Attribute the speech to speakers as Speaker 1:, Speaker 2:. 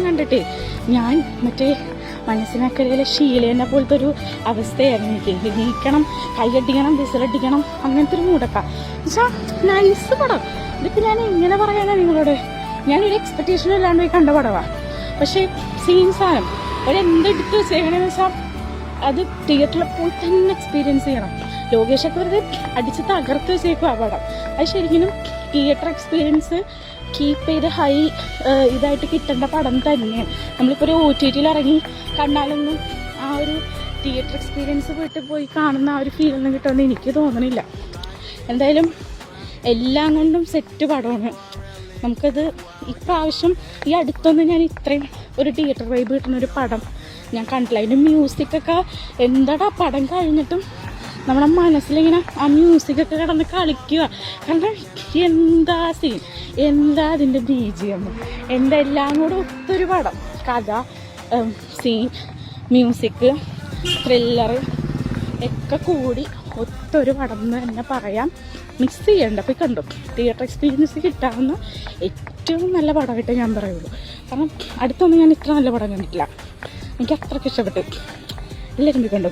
Speaker 1: കണ്ടിട്ട് ഞാൻ മറ്റേ മനസ്സിനക്കരയിലെ ഷീലേനെ പോലത്തെ ഒരു അവസ്ഥയായിരുന്നു എനിക്ക്. എണീക്കണം, കൈയടിക്കണം, വിസിലടിക്കണം, അങ്ങനത്തെ ഒരു മൂടക്ക എന്നുവെച്ചാൽ നൈസ് പടം. ഇതിപ്പോൾ ഞാൻ എങ്ങനെ പറയാനാണ് നിങ്ങളോട്? ഞാനൊരു എക്സ്പെക്റ്റേഷനും ഇല്ലാണ്ട് പോയി കണ്ട പടമാണ്. പക്ഷേ സെയിം സാധനം അവരെന്തെടുത്ത് വെച്ചേക്കണെന്ന് വെച്ചാൽ അത് തിയേറ്ററിൽ പോയി തന്നെ എക്സ്പീരിയൻസ് ചെയ്യണം. ലോകേഷൊക്കെ വെറുതെ അടിച്ച് തകർത്ത് വെച്ചേക്കും ആ പടം. അത് ശരിക്കും തിയേറ്റർ എക്സ്പീരിയൻസ് കീപ്പ് ചെയ്ത് ഹൈ ഇതായിട്ട് കിട്ടേണ്ട പടം തന്നെയാണ്. നമ്മളിപ്പോൾ ഒരു OTT ഇറങ്ങി കണ്ടാലൊന്നും ആ ഒരു തിയേറ്റർ എക്സ്പീരിയൻസ് പോയി കാണുന്ന ആ ഒരു ഫീലൊന്നും കിട്ടുമെന്ന് എനിക്ക് തോന്നണില്ല. എന്തായാലും എല്ലാം കൊണ്ടും സെറ്റ് പടമാണ്. നമുക്കത് ഇപ്രാവശ്യം ഈ അടുത്തൊന്നും ഞാൻ ഇത്രയും ഒരു തിയേറ്റർ വൈബ് കിട്ടുന്നൊരു പടം ഞാൻ കണ്ടില്ല. അതിൻ്റെ മ്യൂസിക്കൊക്കെ എന്താടാ പടം കഴിഞ്ഞിട്ടും നമ്മുടെ മനസ്സിലിങ്ങനെ ആ മ്യൂസിക്കൊക്കെ കിടന്ന് കളിക്കുക. കാരണം എന്താ സീൻ, എന്താ അതിൻ്റെ BGM, എന്താ എല്ലാം കൂടെ ഒത്തൊരു പടം. കഥ, സീൻ, മ്യൂസിക്, ത്രില്ലറ് ഒക്കെ കൂടി ഒത്തൊരു പടം എന്ന് തന്നെ പറയാം. മിക്സ് ചെയ്യണ്ട. പോയി കണ്ടു. തിയേറ്റർ എക്സ്പീരിയൻസ് കിട്ടാവുന്ന ഏറ്റവും നല്ല പടമായിട്ട് ഞാൻ പറയുള്ളൂ. കാരണം അടുത്തൊന്നും ഞാൻ ഇത്ര നല്ല പടം കണ്ടിട്ടില്ല. എനിക്ക് അത്രയ്ക്ക് ഇഷ്ടപ്പെട്ടു. എല്ലാവരും പോയി കണ്ടു.